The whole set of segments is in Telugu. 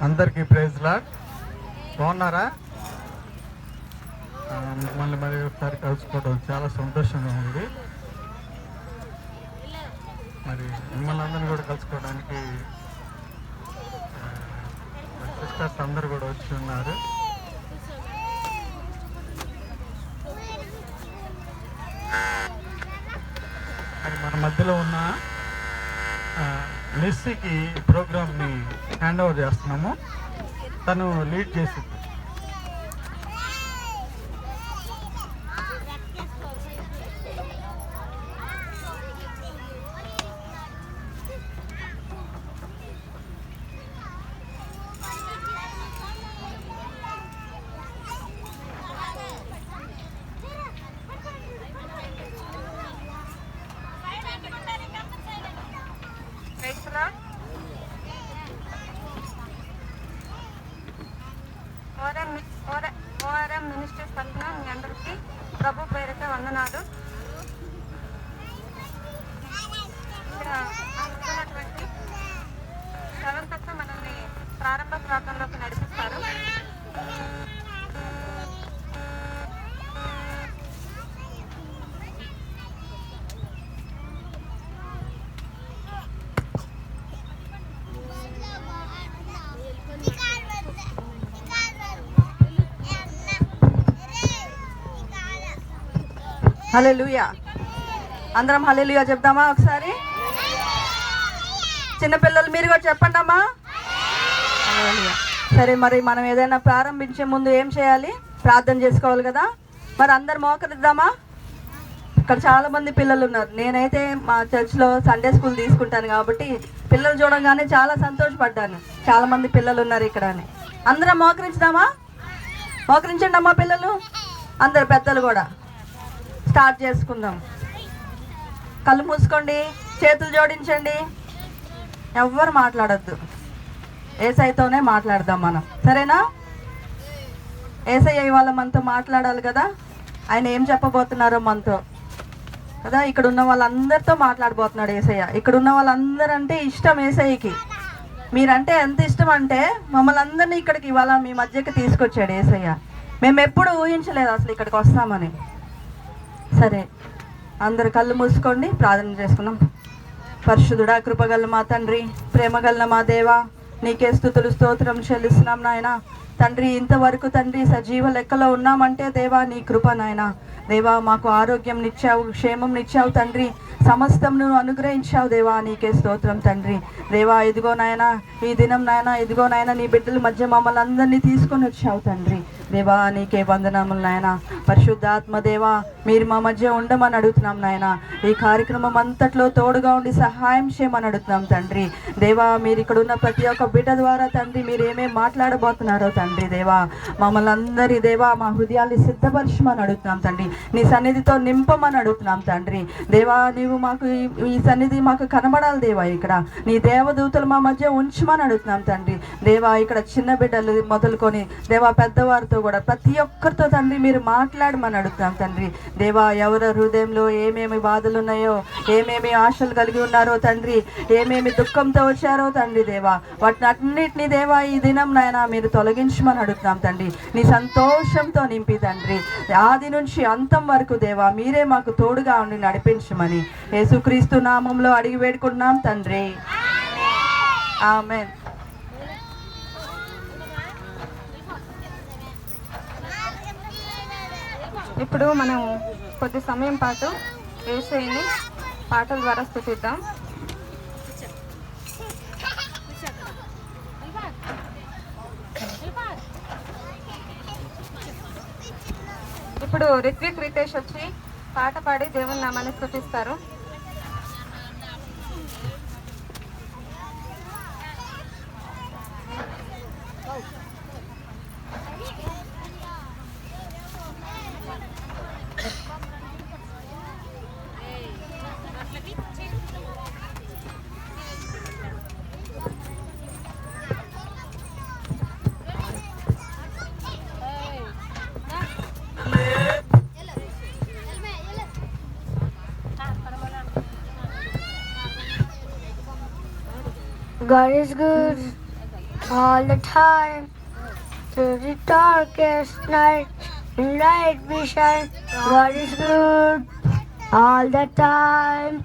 అందరికీ ప్రైజ్ లార్డ్. బాగున్నారా? మిమ్మల్ని మరి ఒకసారి కలుసుకోవడం చాలా సంతోషంగా ఉంది. మరి మిమ్మల్ని అందరినీ కూడా కలుసుకోవడానికి సిస్టర్స్ అందరు కూడా వచ్చి ఉన్నారు. మరి మన మధ్యలో ఉన్న మెస్సీకి ప్రోగ్రామ్ని హ్యాండ్ ఓవర్ చేస్తున్నాము. తను లీడ్ చేసింది. ఓఆర్ఎం మినిస్ట్రీస్ తరఫున మీ అందరికీ ప్రభు పేరిట వందనాలు. ఇక్కడ ఉన్నటువంటి సెవెంత్ మనల్ని ప్రారంభ ప్రాంతంలోకి నడిపిస్తారు. హల్లెలూయా. అందరం హల్లెలూయా చెప్దామా ఒకసారి? చిన్నపిల్లలు మీరు కూడా చెప్పండి అమ్మా. హల్లెలూయా. సరే, మరి మనం ఏదైనా ప్రారంభించే ముందు ఏం చేయాలి? ప్రార్థన చేసుకోవాలి కదా. మరి అందరు మోకరిద్దామా? ఇక్కడ చాలా మంది పిల్లలు ఉన్నారు. నేనైతే మా చర్చ్లో సండే స్కూల్ తీసుకుంటాను కాబట్టి పిల్లలు చూడగానే చాలా సంతోషపడ్డాను. చాలా మంది పిల్లలు ఉన్నారు ఇక్కడ అని. అందరం మోకరించుదామా? మోకరించండి అమ్మా పిల్లలు అందరు, పెద్దలు కూడా. స్టార్ట్ చేసుకుందాం. కళ్ళు మూసుకోండి, చేతులు జోడించండి, ఎవ్వరు మాట్లాడద్దు. ఏసైతోనే మాట్లాడదాం మనం, సరేనా? ఏసయ్య ఇవాళ మనతో మాట్లాడాలి కదా. ఆయన ఏం చెప్పబోతున్నారో మనతో కదా. ఇక్కడ ఉన్న వాళ్ళందరితో మాట్లాడబోతున్నాడు ఏసయ్య. ఇక్కడ ఉన్న వాళ్ళందరూ అంటే ఇష్టం ఏసయ్యకి. మీరంటే ఎంత ఇష్టం అంటే మమ్మల్ని అందరినీ ఇక్కడికి ఇవాళ మీ మధ్యకి తీసుకొచ్చాడు ఏసయ్య. మేము ఎప్పుడు ఊహించలేదు అసలు ఇక్కడికి వస్తామని. సరే, అందరు కళ్ళు మూసుకోండి, ప్రార్థన చేసుకున్నాం. పరిశుద్ధుడా, కృపగల మా తండ్రి, ప్రేమగల మా దేవా, నీకే స్తుతులు స్తోత్రం చెల్లిస్తున్నాం నాయన. తండ్రి, ఇంతవరకు తండ్రి సజీవ లెక్కలో ఉన్నామంటే దేవా నీ కృప నాయన. దేవా మాకు ఆరోగ్యం నిచ్చావు, క్షేమం నిచ్చావు తండ్రి, సమస్తం నువ్వు అనుగ్రహించావు దేవా, నీకే స్తోత్రం తండ్రి. దేవా ఇదిగో నాయన ఈ దినం నాయన, ఇదిగో నాయన నీ బిడ్డల మధ్య మమ్మల్ని అందరినీ తీసుకొని వచ్చావు తండ్రి. దేవా నీకే వందనములు నాయన. పరిశుద్ధాత్మ దేవా మీరు మా మధ్య ఉండమని అడుగుతున్నాం నాయన. ఈ కార్యక్రమం అంతట్లో తోడుగా ఉండి సహాయం చేయమని అడుగుతున్నాం తండ్రి. దేవా మీరు ఇక్కడ ఉన్న ప్రతి ఒక్క బిడ్డ ద్వారా తండ్రి మీరు ఏమేమి మాట్లాడబోతున్నారో తండ్రి. దేవా మమ్మల్ని అందరి దేవా మా హృదయాన్ని సిద్ధపరచమని అడుగుతున్నాం తండ్రి. నీ సన్నిధితో నింపమని అడుగుతున్నాం తండ్రి. దేవా నీవు మాకు ఈ సన్నిధి మాకు కనబడాలి దేవా. ఇక్కడ నీ దేవదూతలు మా మధ్య ఉంచమని అడుగుతున్నాం తండ్రి. దేవా ఇక్కడ చిన్న బిడ్డలు మొదలుకొని దేవా పెద్దవారితో కూడా ప్రతి ఒక్కరితో తండ్రి మీరు మాట్లాడమని అడుగుతున్నాం తండ్రి. దేవా ఎవరి హృదయంలో ఏమేమి బాధలు ఉన్నాయో, ఏమేమి ఆశలు కలిగి ఉన్నారో తండ్రి, ఏమేమి దుఃఖంతో వచ్చారో తండ్రి దేవా వాటిని అన్నిటినీ దేవా ఈ దినం నాయన మీరు తొలగించమని అడుగుతున్నాం తండ్రి. నీ సంతోషంతో నింపి తండ్రి ఆది నుంచి అంతం వరకు దేవా మీరే మాకు తోడుగా ఉండి నడిపించమని యేసుక్రీస్తు నామంలో అడిగి వేడుకుంటున్నాం తండ్రి. ఆమేన్. ఇప్పుడు మనం కొద్ది సమయం పాటు యేసయ్యని పాటల ద్వారా స్తుతిద్దాం. ఇప్పుడు రిత్విక్ రితేష్ వచ్చి పాట పాడి దేవుని నామాన్ని స్తుతిస్తారు. God is good all the time. Through the darkest night, in light we shine. God is good all the time.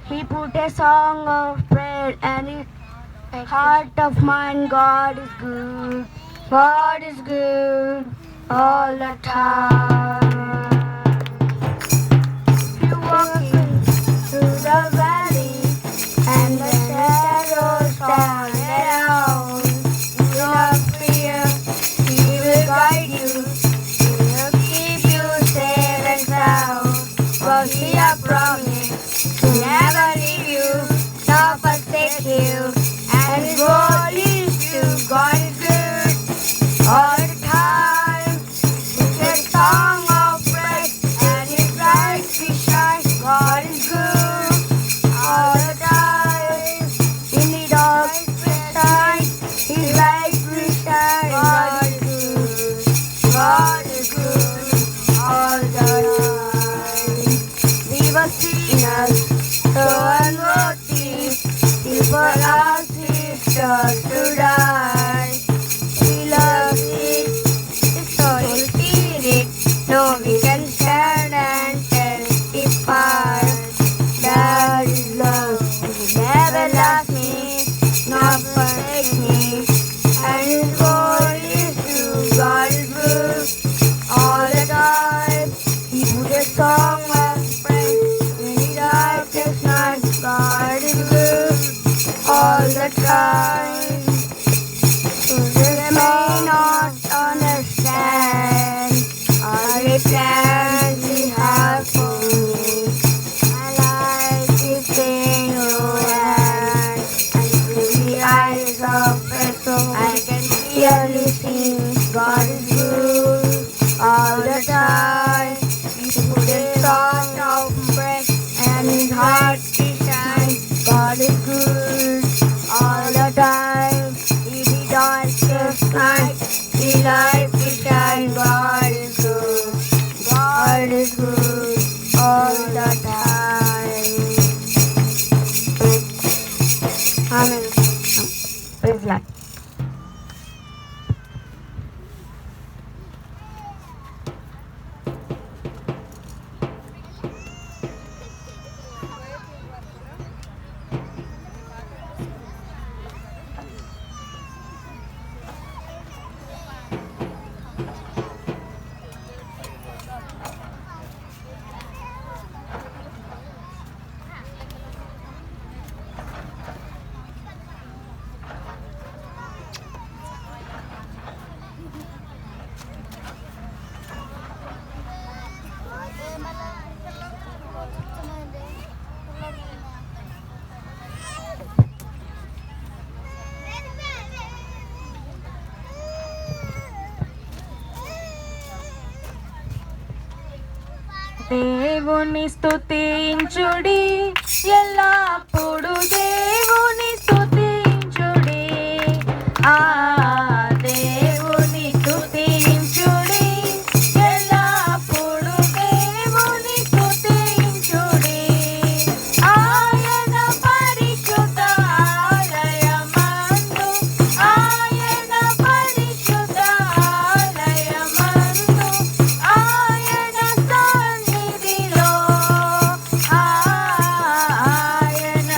He put a song of prayer and in heart of mine. God is good. God is good all the time. You walking through the valley and the shadows fall around. Do not fear, He will guide you. He will keep you safe and sound. For He has promised to never leave you, nor forsake you. And His word is true. God is good all the time. It's a song of praise and His light we shine. God is good all the time. In the darkest night, His light we shine. God is good. God is good all the time. We were sinners, so unworthy. He for our sisters to die. He loves it, His Holy Spirit. No, we can stand and testify that His love will never last me, not forsake me. And His word is true. God is good all the time. He put a song of praise in the darkest night. God is good all the time. They may not understand all the plans He has for me. My life is in Your hand, and through the eyes of faith, I can clearly see God is good all the time. He put a song of praise and His heart is shine. God is good all the time. In the darkest night, the light will shine. God is good. God is good all the time. Amen. Praise God. దేవుని స్తుతించుడి, ఎల్లప్పుడు దేవుని స్తుతించుడి. ఆ దేవుని స్తుతించుడి, ఎల్లప్పుడు దేవుని స్తుతించుడి. ఆయన పరిశుద్ధ ఆలయమందు, ఆయన పరిశుద్ధ ఆలయమందు, ఆయన సన్నిధిలో ఆయన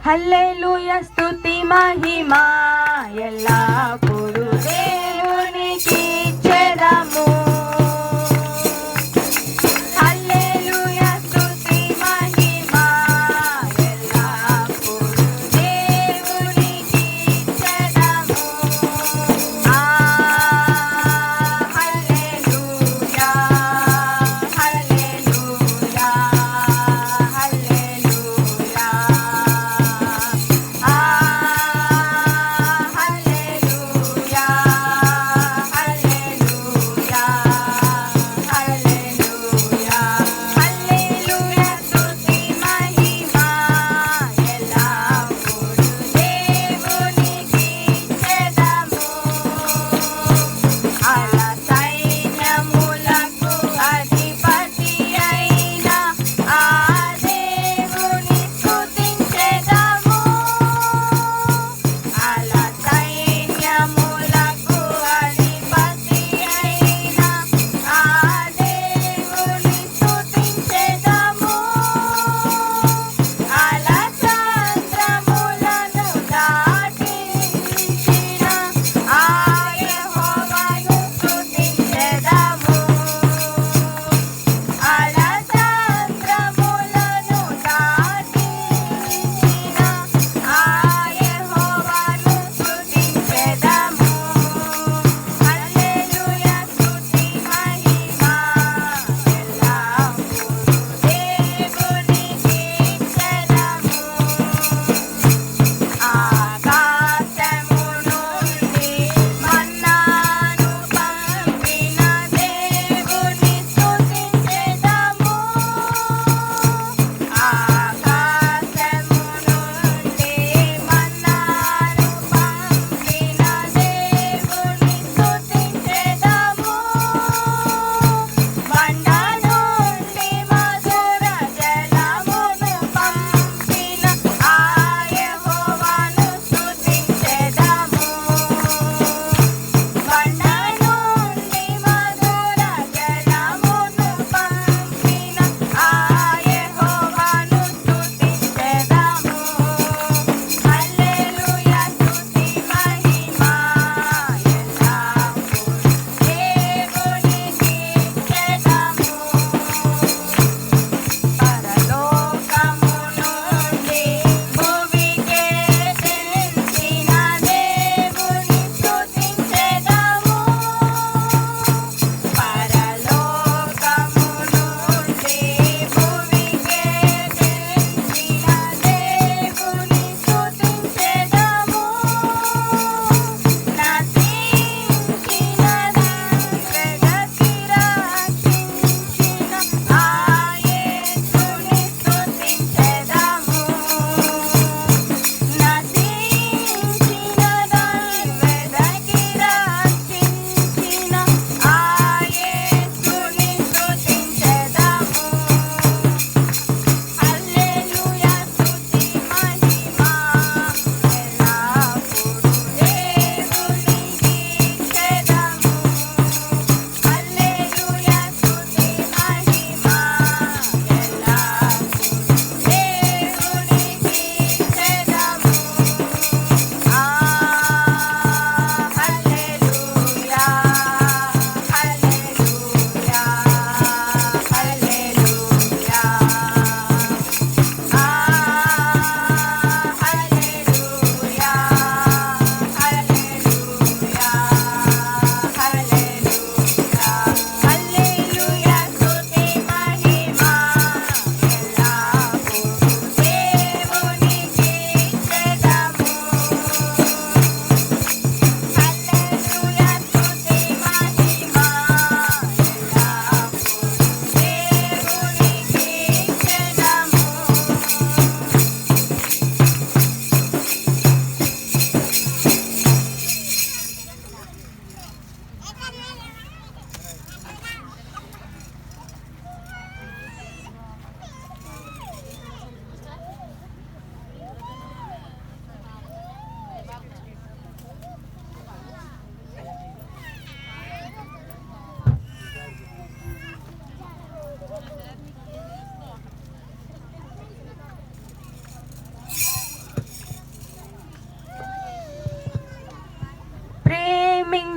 హల్లెలూయా స్తుతి మహిమా ఎల్లప్పుడూ దేవునికి ఇచ్చెదము. హల్లెలూయా స్తుతి మహిమా ఎల్లప్పుడూ దేవునికి ఇచ్చెదము. హల్లెలూయా హల్లెలూయా హల్లెలూయా. హల్లెలూయా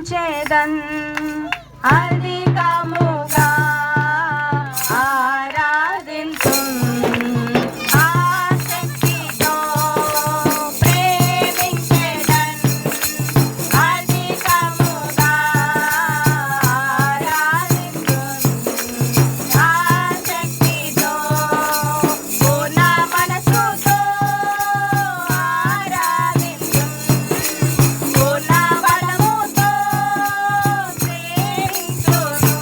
సేవించేదన్ అధికముగా ఆరాధింతు ఆసక్తితో ప్రేమించేదన్ అధికముగా ఆరాధింతు ఆసక్తితో పూర్ణ మనసుతో ఆరాధింతు పూర్ణ బలముతో ప్రేమించును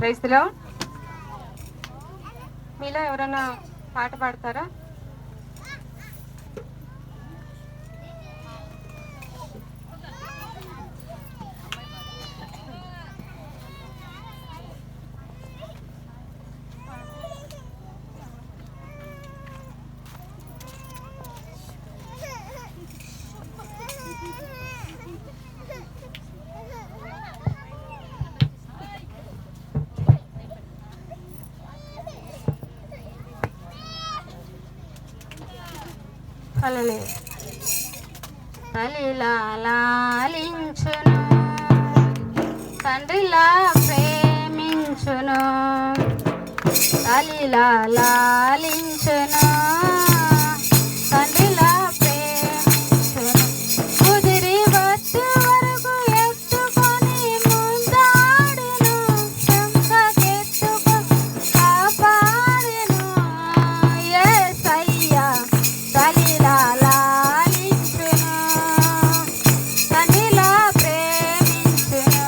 క్రైస్తులో మీలో ఎవరైనా పాట పాడతారా? తల్లిలా లాలించును, తండ్రిలా ప్రేమించును, తల్లిలా లాలించును, తండ్రిలా ప్రేమించును, కుదిరి వచ్చు వరకు ఎత్తుకొని ముందాడును, సంకకెత్తుకొని కాపాడును. యేసయ్యా తల్లిలా లాలించును, తండ్రిలా ప్రేమించును,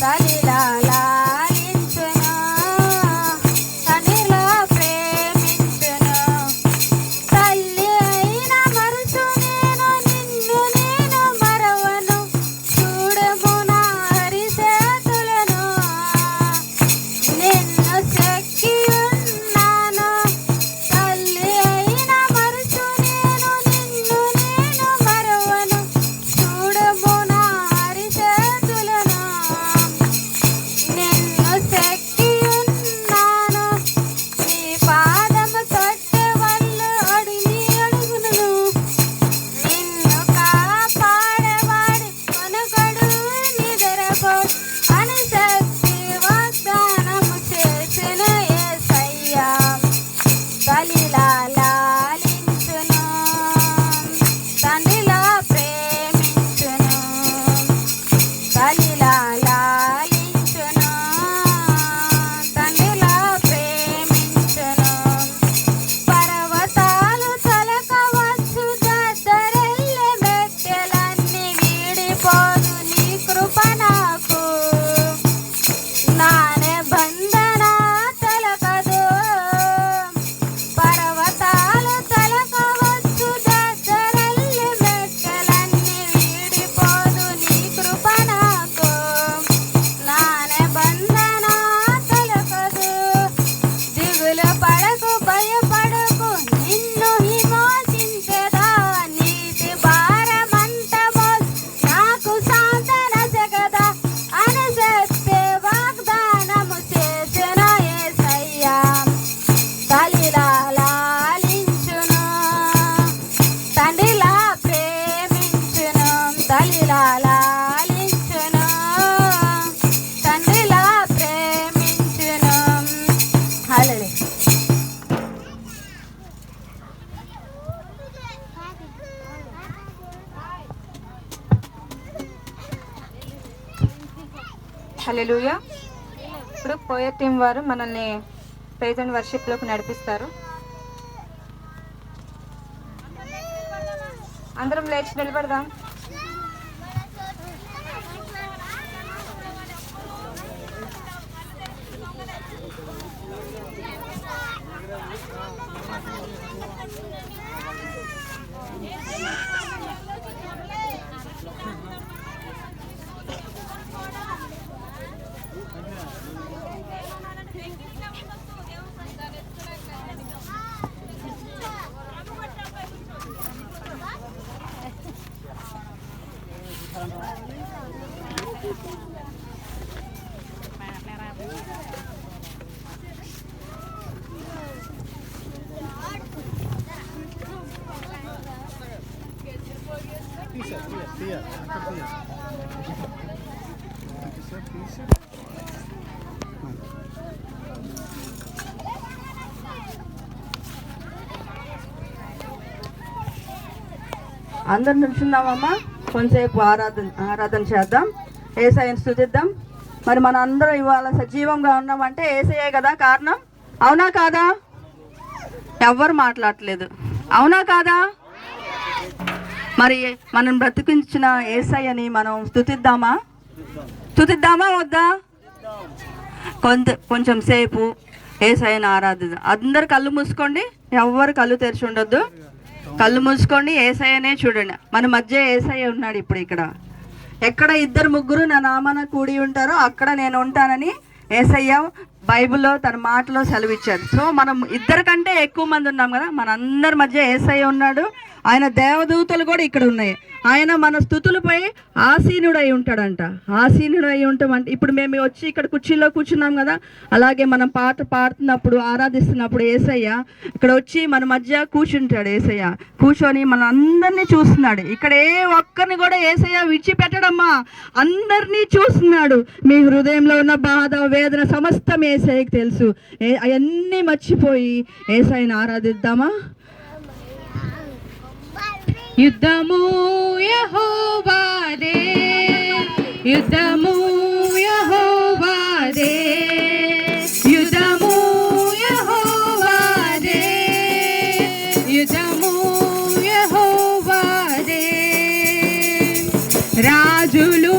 తల్లిలా లాలించును, తండ్రిలా ప్రేమించును. తల్లి అయిన మనసు నేను నిన్ను నేను మరవను, చూడము నా హరిసేతులను, నిన్ను సెక్కి ఉన్నాను. తల్లి అయిన మనసు నేను నిన్ను నేను మరవను, చూడము నా హరిసేతులను, నిన్ను సెక్కి ఉన్నాను. నీ పాదము తొట్టె వల్ల అడిగి అడుగును, నిన్ను కాపాడేవాడి కొనకడు నిద్రపోడు అని శక్తి వాగ్దానము చేసిన యేసయ్యా తల్లిలా లాలించును, తండ్రిలా ప్రేమించును, తల్లిలా లాలించును, తండ్రిలా ప్రేమించును. పర్వతాలు తొలకవచ్చు, దద్దరిల్లె మెట్టెలన్నీ వీడిపోదు నీ కృప నాకు, నానే బంధన తొలగదు. పర్వతాలు తొలకవచ్చు, దద్దరిల్లె మెట్టెలన్నీ వీడిపోదు నీ కృప నాకు, నానే బంధన తొలగదు. దిగులు పడకు భయపడకు, నిన్ను విమోచించెదా, నీతి భారమంత మోసి నాకు సాంతన జగదా అని చెప్పే వాగ్దానము చేసిన యేసయ్యా తల్లిలా లాలించును, తండ్రిలా ప్రేమించును, తల్లిలా లాలించును, తండ్రిలా ప్రేమించును. హల్లెలూయా. హల్లెలూయా. ఇప్పుడు పోయర్ టీం వారు మనల్ని ప్రైజ్ అండ్ వర్షిప్లోకి నడిపిస్తారు. అందరం లేచి నిలబడదాం. అందరు నిల్చున్నామమ్మా, కొంచెంసేపు ఆరాధన చేద్దాం, యేసయ్యను స్తుతిద్దాం. మరి మన అందరం ఇవాళ సజీవంగా ఉన్నామంటే యేసయ్యే కదా కారణం. అవునా కాదా? ఎవ్వరు మాట్లాడట్లేదు. అవునా కాదా? మరి మనం బ్రతికించిన యేసయ్యని మనం స్తుతిద్దామా? స్తుతిద్దామా వద్దా? కొంచెం సేపు యేసయ్యను ఆరాధిద్దాం. అందరు కళ్ళు మూసుకోండి, ఎవ్వరు కళ్ళు తెరిచి ఉండొద్దు. కళ్ళు మూసుకోండి, యేసయ్యనే చూడండి. మన మధ్య యేసయ్య ఉన్నాడు. ఇప్పుడు ఇక్కడ ఎక్కడ 2-3 నా నామాన కూడి ఉంటారో అక్కడ నేను ఉంటానని యేసయ్య బైబిల్లో తన మాటలో సెలవిచ్చాడు. సో మనం 2 కంటే ఎక్కువ మంది ఉన్నాం కదా, మనందరి మధ్య యేసయ్య ఉన్నాడు. ఆయన దేవదూతలు కూడా ఇక్కడ ఉన్నాయి. ఆయన మన స్తుతులపై ఆసీనుడై ఉంటాడంట. ఆసీనుడై ఉంటామంటే ఇప్పుడు మేము వచ్చి ఇక్కడ కుర్చీలో కూర్చున్నాం కదా, అలాగే మనం పాట పాడుతున్నప్పుడు ఆరాధిస్తున్నప్పుడు యేసయ్య ఇక్కడ వచ్చి మన మధ్య కూర్చుంటాడు. యేసయ్య కూర్చొని మన అందరినీ చూస్తున్నాడు. ఇక్కడ ఏ ఒక్కరిని కూడా యేసయ్య విడిచిపెట్టడమ్మా, అందరినీ చూస్తున్నాడు. మీ హృదయంలో ఉన్న బాధ, వేదన సమస్తం యేసయ్యకి తెలుసు. అవన్నీ మర్చిపోయి యేసయ్యని ఆరాధిద్దామా? యుద్ధము యెహోవాదే, యుద్ధము యెహోవాదే, యుద్ధము యెహోవాదే, యుద్ధము యెహోవాదే. రాజులు